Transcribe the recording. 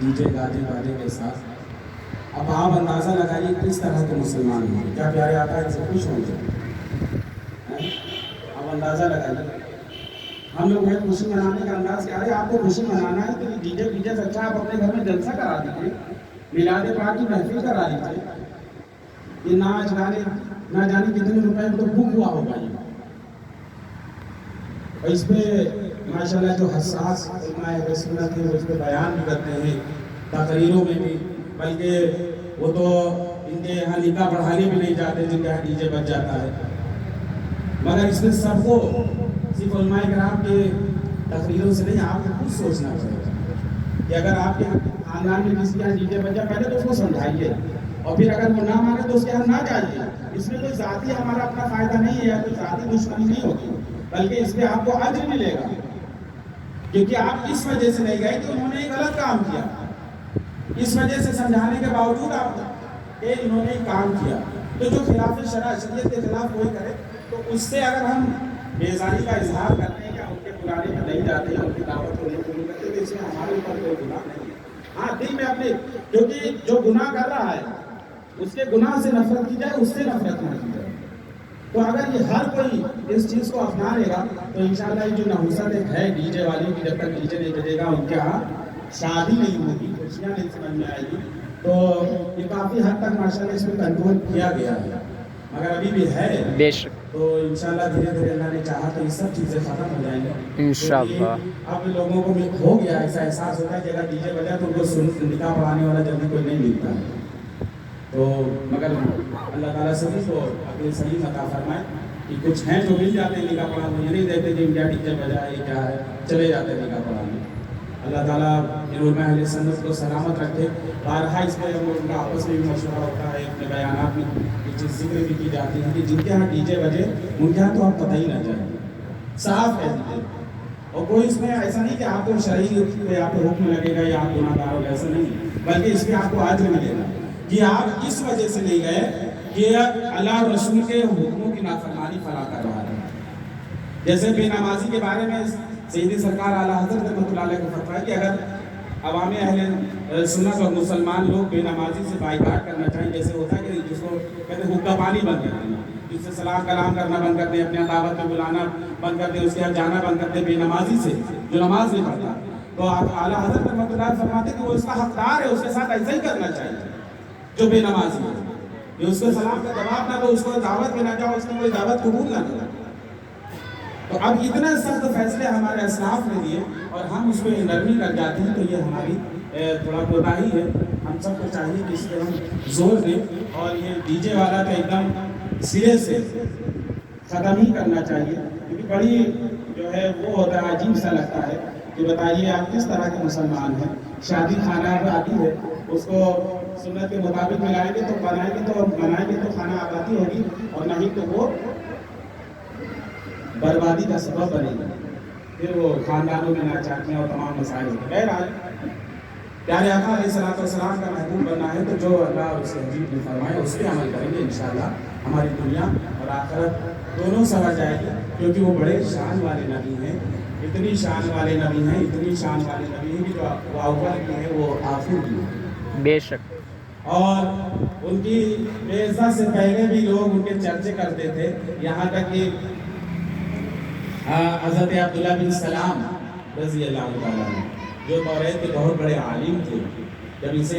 D J گانے والے کے ساتھ. اب آپ اندازہ لگائیے کس طرح کے مسلمان ہوں گے. کیا پیارے آقا ان سے خوش ہوں گے؟ اب اندازہ لگائیے. ہم لوگ یہ خوشی منانے کا انداز کیا ہے. آپ کو خوشی منانا ہے تو ڈی جے سے اچھا آپ اپنے گھر میں جلسہ کرا دیجیے, میلاد پاک کی محفل کرا لیجیے. یہ ناچ گانے نہ جانے کتنے روپے تو بک ہوا ہوگا. اور اس پہ ماشاءاللہ جو حساس علماء اہل سنت ہیں وہ اس پہ بیان بھی کرتے ہیں تقریروں میں بھی, بلکہ وہ تو ان کے یہاں نکاح پڑھانے بھی نہیں جاتے جن کے یہاں ڈی جے بج جاتا ہے. مگر اس میں سب کو صرف علماء کرام کے تقریروں سے نہیں, آپ کو خود سوچنا چاہیے کہ اگر آپ کے خاندان میں کسی کے یہاں ڈی جے بجا, پہلے تو اس کو سمجھائیے, اور پھر اگر وہ نہ مانے تو اس کے یہاں نہ جائیے. اس میں کوئی ذاتی ہمارا اپنا فائدہ نہیں ہے یا کوئی ذاتی دشمنی نہیں ہوگی, بلکہ اس پہ آپ کو اجر ملے گا, کیونکہ آپ اس وجہ سے نہیں گئے کہ انہوں نے غلط کام کیا. اس وجہ سے سمجھانے کے باوجود آپ کہ انہوں نے کام کیا. تو جو خلاف شریعت کے خلاف کوئی کرے تو اس سے اگر ہم بیزاری کا اظہار کرتے ہیں یا ان کے بلانے میں نہیں جاتے ہیں, ان کی دعوت کو نہیں قبول کرتے, تو اس میں ہمارے اوپر کوئی گناہ نہیں ہے. ہاں دل میں اپنے, کیونکہ جو گناہ کر رہا ہے اس کے گناہ سے نفرت کی جائے, اس سے نفرت نہ کی جائے. تو اگر یہ ہر کوئی اس چیز کو اپنا لے گا تو انشاءاللہ یہ جو نحوست ایک ہے ڈی جے والی کی, جب تک ڈی جے نہیں بجے گا ان کے یہاں شادی نہیں ہوگی, خوشیاں نہیں سمجھ میں آئے گی. تو یہ کافی حد تک ماشاءاللہ اس میں کنٹرول کیا گیا ہے, مگر ابھی بھی ہے. بے شک تو انشاءاللہ دھیرے دھیرے اللہ نے چاہا تو یہ سب چیزیں ختم ہو جائیں گی انشاءاللہ. اب لوگوں کو ہو گیا ایسا احساس ہوتا ہے کہ اگر ڈی جے بجا تو ان کو نکاح پڑھانے والا جلدی کوئی نہیں ملتا ہے. تو مگر اللہ تعالیٰ سبھی کو اپنے صحیح عطا فرمائے کہ کچھ ہیں جو مل جاتے ہیں نکاح پڑھانے, یہ نہیں دیتے کہ انڈیا ڈی جے بجا یہ کیا ہے, چلے جاتے ہیں نکاح پڑھانے. اللہ تعالیٰ علماء اہل سنت کو سلامت رکھے. بارہا اس میں ان کا آپس میں بھی مشورہ ہوتا ہے, اپنے بیانات میں یہ چیز ذکر بھی کی جاتی ہے کہ جن کے یہاں ڈی جے بجے ان کے یہاں تو آپ پتہ ہی نہ جائے, صاف ہے ڈی جے. اور کوئی اس میں ایسا نہیں کہ آپ کو شرعی پہ آپ کو حکم لگے گا یا آپ گناہ گار ہو, ایسا نہیں, بلکہ اس پہ آپ کو اجر ملے گا کہ آپ اس وجہ سے نہیں گئے کہ اللہ اور رسول کے حکموں کی نافرمانی فلا کر رہا ہے. جیسے بے نمازی کے بارے میں سیدی سرکار اعلیٰ حضرت رحمۃ اللہ علیہ کو فتویٰ ہے کہ اگر عوام اہل سنت اور مسلمان لوگ بے نمازی سے بائیکاٹ کرنا چاہیں, جیسے ہوتا ہے کہ جس کو کہتے ہیں حقہ پانی بند کر دینا, جس سے سلام کلام کرنا بند کر دیں, اپنے دعوت میں بلانا بند کر دیں, اس کے یہاں جانا بند کر دیں بے نمازی سے جو نماز نہیں پڑھتا, تو آپ اعلیٰ حضرت رحمۃ اللہ فرماتے ہیں کہ وہ اس کا حقدار ہے, اس کے ساتھ ایسا ہی کرنا چاہیے جو بے نمازی ہے. یہ اس کو سلام کا جواب نہ دو, اس کو دعوت میں نہ جاؤ, اس کی کوئی دعوت قبول نہ کرو. تو اب اتنے سخت فیصلے ہمارے اسلاف نے دیے اور ہم اس پہ نرمی کر جاتے ہیں, تو یہ ہماری تھوڑا کوتاہی ہے. ہم سب کو چاہیے کہ اس پہ ہم زور دیں, اور یہ ڈی جے والا تو ایک دم سرے سے ختم ہی کرنا چاہیے, کیونکہ بڑی جو ہے وہ ہوتا ہے, عجیب سا لگتا ہے کہ بتائیے آپ کس طرح کے مسلمان ہیں. شادی خانہ پہ آتی ہے, اس کو سنت کے مطابق ملائیں گے تو بنائیں گے تو کھانا آبادی ہوگی, اور نہیں تو وہ بربادی کا سبب بنے گا. پھر وہ خاندانوں میں ناچاکیاں اور تمام مسائل ہوتے ہیں. بہرحال پیارے آقا علیہ الصلوۃ والسلام کا محبوب بننا ہے تو جو اللہ اور اس کے حبیب نے فرمایا اس پہ عمل کریں گے, انشاءاللہ ہماری دنیا اور آخرت دونوں سوا جائے گی, کیونکہ وہ بڑے شان والے نبی ہیں. اتنی شان والے نبی ہیں, اتنی شان والے نبی ہیں کہ جو وہ اول کی ہیں وہ آخر کی ہیں. بے شک. اور ان کی بعثت سے پہلے بھی لوگ ان کے چرچے کرتے تھے, یہاں تک کہ حضرت عبداللہ بن سلام رضی اللہ عنہ جو توریت کے بہت بڑے عالم تھے, جب اسے